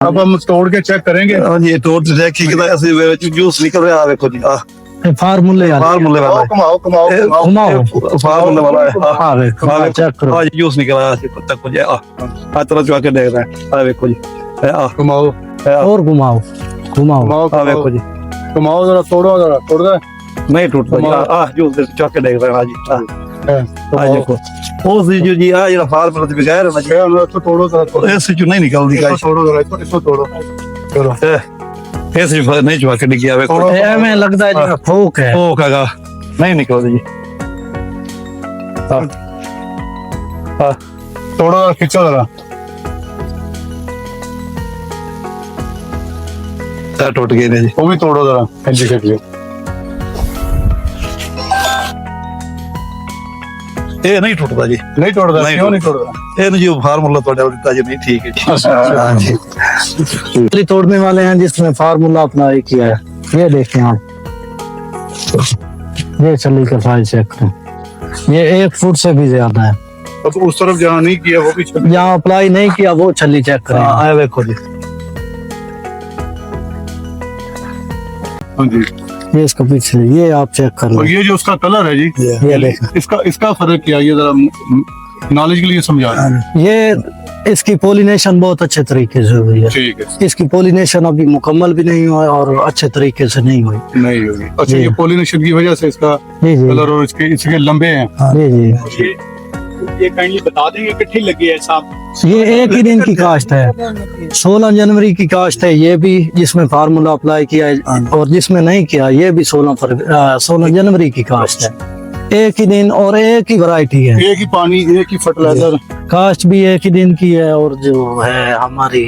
अब हम तोड़ के चेक करेंगे। हाँ जी, तोड़ के चेक किया ऐसे जूस निकल रहा है। देखो जी, फार्मूले फार्मूले वाला घुमाओ घुमाओ घुमाओ घुमाओ फार्मूले वाला है। हाँ देखो चेक करो। हाँ जी, जूस निकल रहा है तक को जी। तरह चुका के देख रहे हैं। देखो जी, घुमाओ और घुमाओ घुमाओ। घुमाओ देखो जी, घुमाओ जरा, तोड़ो जरा, तोड़ दे। नहीं टूटता जी। जूस चुका के देख रहे हैं। हाँ जी, हाँ देखो वो जो जी ये फार्मूला तो बगैर है ना जी। इसको तोड़ो जरा, तोड़ो। ऐसे जो नहीं निकलती इसको तोड़ो जरा, इसको तोड़ो। चलो ऐसे नहीं चुका के दिया। हमें लगता है जो फोक है ओ काका नहीं निकल जी। तोड़ो जरा, खींचो जरा। टूट गए जी। वो भी तोड़ो जरा, खींची खींची। ये नहीं टूटता जी। नहीं तोड़दा? नहीं क्यों नहीं तोड़दा? ये जो फार्मूला तो दिता जी नहीं ठीक है जी। हाँ जी, तोड़ने वाले हैं जिसने फार्मूला अपना ये किया है। ये देखें आप, ये छल्ली का साइज चेक करें। ये 1 फुट से भी ज्यादा है। अब उस तरफ जहाँ नहीं किया वो भी जहाँ अप्लाई नहीं किया वो छल्ली चेक करें। हाँ देखो जी। हाँ जी। ये इसका पिछले ये आप चेक कर लो। और ये जो उसका कलर है जी, ये देखो, इसका फर्क क्या है? ये जरा नॉलेज के लिए समझा। ये इसकी पोलिनेशन बहुत अच्छे तरीके से हुई है। ठीक है, इसकी पोलिनेशन अभी मुकम्मल भी नहीं हुआ और अच्छे तरीके से नहीं हुई। नहीं होगी। अच्छा, जी। ये पोलिनेशन की वजह से इसका जी जी कलर और इसके लंबे हैं। जी जी। ये काइंडली बता देंगे कितनी लगी है साहब? ये एक ही दिन की काश्त है, 16 जनवरी की काश्त है। ये भी जिसमें फार्मूला अप्लाई किया है और जिसमें नहीं किया ये भी 16 जनवरी की काश्त है। एक ही दिन और एक ही वैरायटी है। एक ही पानी, एक ही फर्टिलाइजर। काश्त भी एक ही दिन की है और जो है हमारी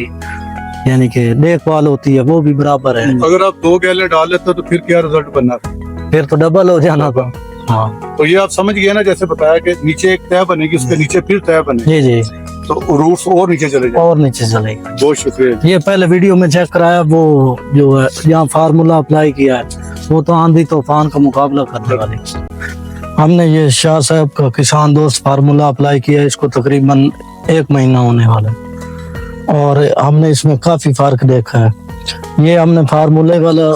यानी कि देखभाल होती है वो भी बराबर है। अगर आप 2 गैलन डाल लेते तो फिर क्या रिजल्ट बनना? फिर तो डबल हो जाना था। हाँ तो ये आप समझ गए ना, जैसे बताया कि नीचे एक तह बनेगी, उसके नीचे फिर तह बनेगी, जी जी, तो रूट्स और नीचे चले जाए। और नीचे चलेगा। बहुत शुक्रिया। ये पहले वीडियो में चेक कराया, वो जो है यहाँ फार्मूला अप्लाई किया है वो तो आंधी तूफान का मुकाबला करने वाली। हमने ये शाह साहब का किसान दोस्त फार्मूला अप्लाई किया, इसको तकरीबन 1 महीना होने वाला है और हमने इसमें काफी फर्क देखा है। ये हमने फार्मूले वाला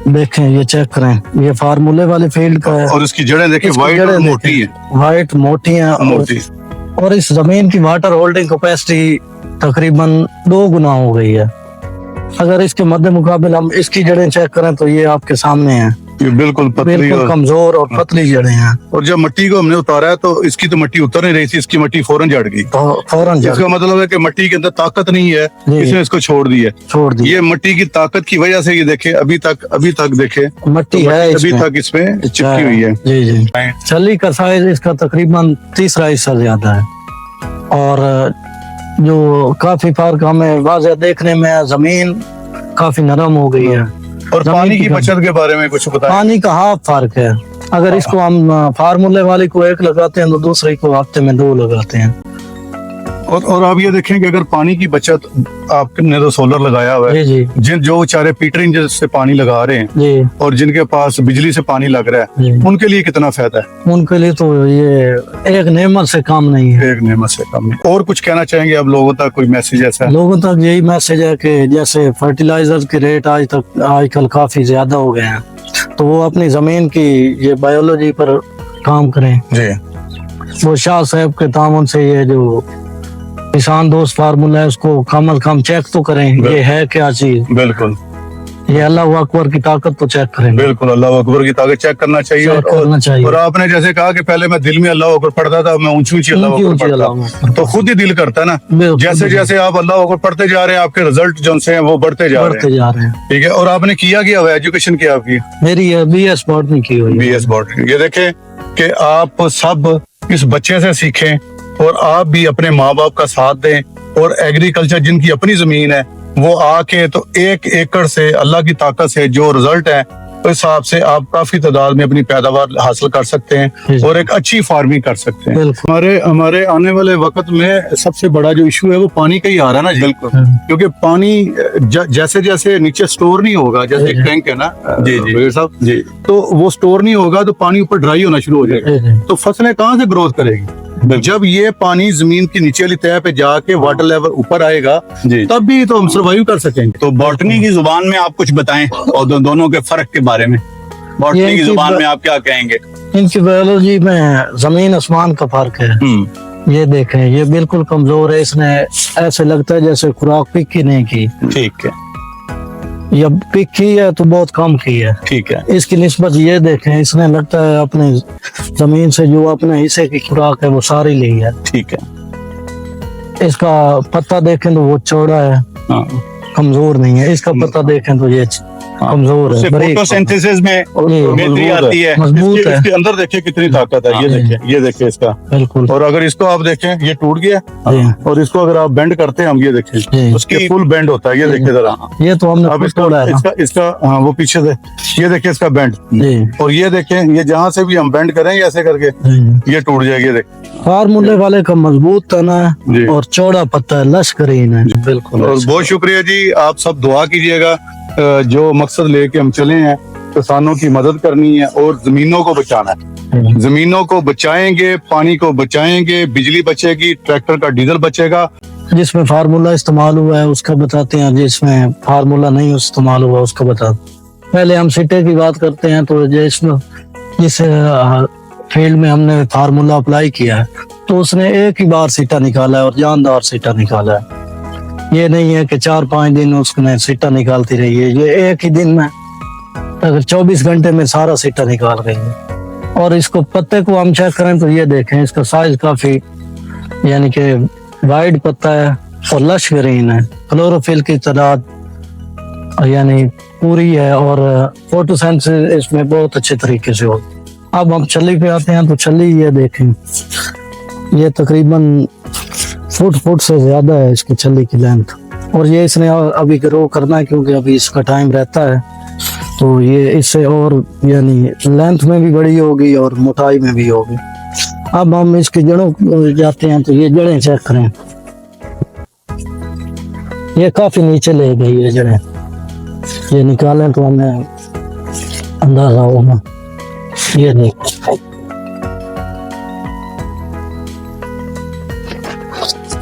देखें, ये चेक करें, ये फार्मूले वाले फील्ड का है और इसकी जड़ें देखिए, इसकी वाइट जड़ें और देखें, मोटी है। वाइट मोटी है मोटी। और इस जमीन की वाटर होल्डिंग कैपेसिटी तकरीबन 2 गुना हो गई है। अगर इसके मध्य मुकाबले हम इसकी जड़ें चेक करें तो ये आपके सामने है, ये बिल्कुल पतली बिल्कुल और कमजोर और पतली जड़ें हैं। और जब मिट्टी को हमने उतारा है तो इसकी तो मिट्टी उतर नहीं रही थी, इसकी मिट्टी फौरन जड़ गई। फौरन इसका मतलब है कि मिट्टी के अंदर ताकत नहीं है, जी। इसने इसको छोड़ दी है। छोड़ दी ये मिट्टी की ताकत की वजह से ये देखे अभी तक देखे मिट्टी तो है अभी इसमें। तक इसमें चिपकी हुई है। जी जी। छल्ली का साइज इसका तकरीबन 3 हिस्सा ज्यादा है और जो काफी फर्क हमें वाज़ेह देखने में है, जमीन काफी नरम हो गई है। और जमीन पानी की की बचत के बारे में कुछ बताएं। पानी का हाफ फर्क है। अगर इसको हम फार्मूले वाले को 1 लगाते हैं तो दूसरे को हफ्ते में 2 लगाते हैं। और आप ये देखें कि अगर पानी की बचत, आपने तो सोलर लगाया हुआ है, जी जी जो बेचारे पीटर इंजन से पानी लगा रहे हैं जी और जिनके पास बिजली से पानी लग रहा है, जी। उनके लिए कितना फायदा है? उनके लिए तो ये एक नेमत से काम नहीं है। एक नेमत से कम नहीं। और कुछ कहना चाहेंगे आप लोगों तक, कोई मैसेज ऐसा है? लोगों तक यही मैसेज है कि जैसे फर्टिलाइजर के रेट आजकल काफी ज्यादा हो गए हैं, तो वो अपनी जमीन की ये बायोलॉजी पर काम करें। जी। वो शाह साहब के तामन से ये जो किसान दोस्त फार्मूला है उसको कम अज कम चेक तो करें, ये है क्या चीज। बिल्कुल ये अल्लाह अकबर की ताकत तो चेक करें। बिल्कुल, अल्लाह अकबर की ताकत चेक करना चाहिए। चेक करना चाहिए। और आपने जैसे कहा कि पहले मैं दिल में अल्लाह अकबर पढ़ता था, मैं ऊंची ऊंची अल्लाह अकबर पढ़ता, तो खुद ही दिल करता है ना। जैसे जैसे आप अल्लाह अकबर पढ़ते जा रहे हैं, आपके रिजल्ट जो हैं वो बढ़ते जा रहे हैं। ठीक है। और आपने किया हुआ एजुकेशन क्या आपकी? मेरी BS बॉटनी की हुई है। BS botany. ये देखें कि आप सब इस बच्चे से सीखें और आप भी अपने माँ बाप का साथ दें, और एग्रीकल्चर जिनकी अपनी जमीन है वो आके तो 1 एकड़ से अल्लाह की ताकत से जो रिजल्ट है उस हिसाब से आप काफी तादाद में अपनी पैदावार हासिल कर सकते हैं और एक अच्छी फार्मिंग कर सकते हैं। हमारे आने वाले वक्त में सबसे बड़ा जो इशू है वो पानी का ही आ रहा है ना जी। बिल्कुल। क्योंकि पानी जैसे जैसे नीचे स्टोर नहीं होगा, जैसे एक टैंक है ना जी साहब जी, तो वो स्टोर नहीं होगा तो पानी ऊपर ड्राई होना शुरू हो जाएगा, तो फसलें कहाँ से ग्रोथ करेगी? जब ये पानी जमीन की नीचे वाली तह पे जाके वाटर लेवल ऊपर आएगा जी। तब भी तो हम सर्वाइव कर सकेंगे। तो बॉटनी की जुबान में आप कुछ बताएं और दोनों के फर्क के बारे में। बॉटनी ये की इनकी जुबान में आप क्या कहेंगे? इनकी बायोलॉजी में जमीन आसमान का फर्क है। ये देखें, ये बिल्कुल कमजोर है, इसने ऐसे लगता है जैसे खुराक पिक ही नहीं की। ठीक है, या पिक की है तो बहुत कम की है। ठीक है। इसकी निस्बत ये देखें, इसने लगता है अपने जमीन से जो अपने हिस्से की खुराक है वो सारी ली है। ठीक है। इसका पत्ता देखें तो वो चौड़ा है, हाँ। कमजोर नहीं है। इसका पत्ता देखें तो ये कमजोर है, बारीक फोटोसिंथेसिस में ये बेहतरी आती है। मजबूत है। इसके अंदर देखिए कितनी ताकत है। ये देखिए इसका। बिल्कुल। और अगर इसको आप देखें ये टूट गया जी। और इसको अगर आप बेंड करते हैं हम ये देखें जी। उसकी फुल बेंड होता है। ये देखिए जरा। ये तो हमने अब खुद इसका तोड़ा है ना। इसका हाँ वो पीछे से ये देखिए इसका बेंड। जी। और ये देखें ये जहाँ से भी हम बेंड करेंगे ऐसे करके जी। ये टूट जाएगी। ये देखें फार्मूले वाले का मजबूत तना जी। है और चौड़ा पत्ता है, लश ग्रीन है। बिल्कुल। और बहुत शुक्रिया जी। आप सब दुआ कीजिएगा। जो मकसद लेके हम चले हैं किसानों की मदद करनी है और जमीनों को बचाना है। जमीनों को बचाएंगे, पानी को बचाएंगे, बिजली बचेगी, ट्रैक्टर का डीजल बचेगा। जिसमें फार्मूला इस्तेमाल हुआ है उसका बताते हैं, जिसमें फार्मूला नहीं इस्तेमाल हुआ उसका बताते हैं। पहले हम सिटे की बात करते हैं तो जिसमें जिस फील्ड में हमने फार्मूला अप्लाई किया है तो उसने एक ही बार सिटा निकाला है और जानदार सिटा निकाला है। ये नहीं है कि 4-5 दिन उसने सिटा निकालती रही है, ये एक ही दिन में अगर 24 घंटे में सारा सिटा निकाल रही है। और इसको पत्ते को हम चेक करें तो ये देखें, इसका साइज काफी यानी कि वाइड पत्ता है और लश ग्रीन है। क्लोरोफिल की तादाद यानी पूरी है और फोटोसिंथेसिस इसमें बहुत अच्छे तरीके से हो। अब हम छल्ली पे आते हैं तो छल्ली ये देखें, ये तकरीबन फुट से ज्यादा है इसकी छल्ली की लेंथ। और ये इसने अभी ग्रो करना है क्योंकि अभी इसका टाइम रहता है तो ये इससे और यानी लेंथ में भी बड़ी होगी और मोटाई में भी होगी। अब हम इसकी जड़ों को जाते हैं तो ये जड़ें चेक करें, ये काफी नीचे ले गई है जड़ें। ये निकालें तो हमें अंदाजा होगा। ये देख,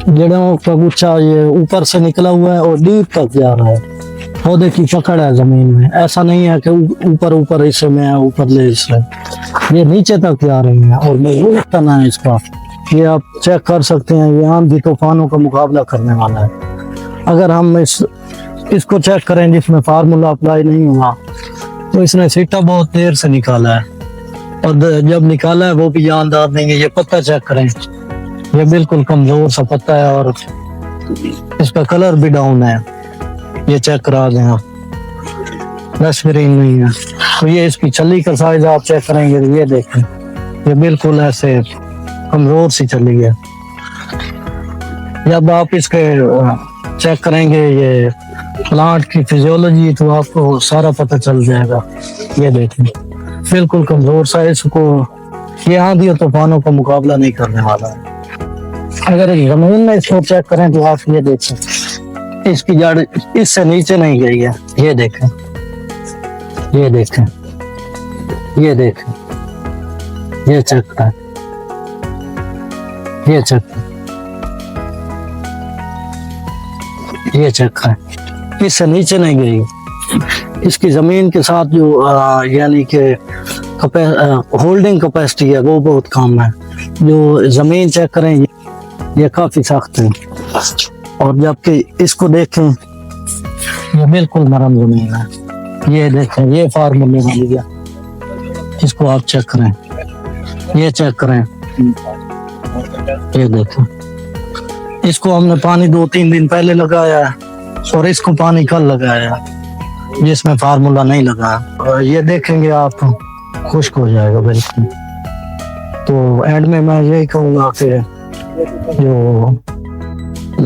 जड़ों का गुच्छा ये ऊपर से निकला हुआ है और डीप तक जा रहा है। पौधे की पकड़ है जमीन में, ऐसा नहीं है कि ऊपर ऊपर हिस्से में है, ऊपर ले हिस्से, ये नीचे तक जा रही है और मजबूत तना है इसका। ये आप चेक कर सकते हैं, ये आंधी तूफानों का मुकाबला करने वाला है। अगर हम इसको चेक करें जिसमें फार्मूला अप्लाई नहीं हुआ तो इसने सिट्टा बहुत देर से निकाला है और जब निकाला है वो भी जानदार नहीं है। ये पत्ता चेक करें, ये बिल्कुल कमजोर सा पत्ता है और इसका कलर भी डाउन है। ये चेक करा दें आप, लश ग्रीन नहीं है। तो ये इसकी छल्ली का साइज आप चेक करेंगे तो ये देखें, ये बिल्कुल ऐसे कमजोर सी छल्ली है। जब आप इसके चेक करेंगे ये प्लांट की फिजियोलॉजी तो आपको सारा पता चल जाएगा। ये देखें बिल्कुल कमजोर सा है, इसको ये आंधी और तूफानों का मुकाबला नहीं करने वाला है। अगर जमीन में इसको चेक करें तो आप ये देखें, इसकी जड़ इससे नीचे नहीं गई है। ये देखें, ये देखें, ये देखें, ये चेक करें, ये चेक करें, ये चेक करें, इससे नीचे नहीं गई। इसकी जमीन के साथ जो यानी कि होल्डिंग कैपेसिटी है वो बहुत कम है। जो जमीन चेक करें ये काफी सख्त है और जबकि इसको देखें ये बिल्कुल नरम जमीन है। ये देखें, ये फार्मूले मिल गया, इसको आप चेक करें, ये चेक करें, ये देखें। इसको हमने पानी 2-3 दिन पहले लगाया है और इसको पानी कल लगाया है जिसमें फार्मूला नहीं लगा। ये देखेंगे आप खुश्क हो जाएगा बिल्कुल। तो एंड में मैं यही कहूँगा कि जो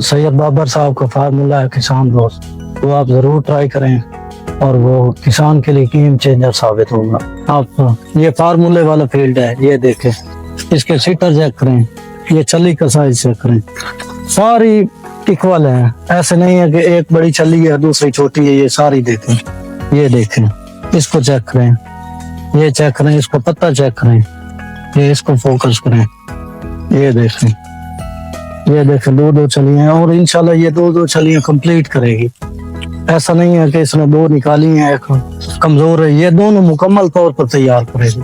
सैयद बाबर साहब का फार्मूला है किसान दोस्त, वो आप जरूर ट्राई करें और वो किसान के लिए गेम चेंजर साबित होगा। आप ये फार्मूले वाला फील्ड है, ये देखें, इसके सीटर चेक करें, ये छल्ली का साइज चेक करें, सारी इक्वल है। ऐसे नहीं है कि एक बड़ी छल्ली है दूसरी छोटी है, ये सारी देखें, ये देखें, इसको चेक करें, ये चेक करें, इसको पत्ता चेक करें, ये इसको फोकस करें, ये देखें, ये देखें 2-2 चलियां, और इंशाल्लाह ये 2-2 चलियां कंप्लीट करेगी। ऐसा नहीं है कि इसने 2 निकाली हैं, एक कमजोर है, ये दोनों मुकम्मल तौर पर तैयार करेगी।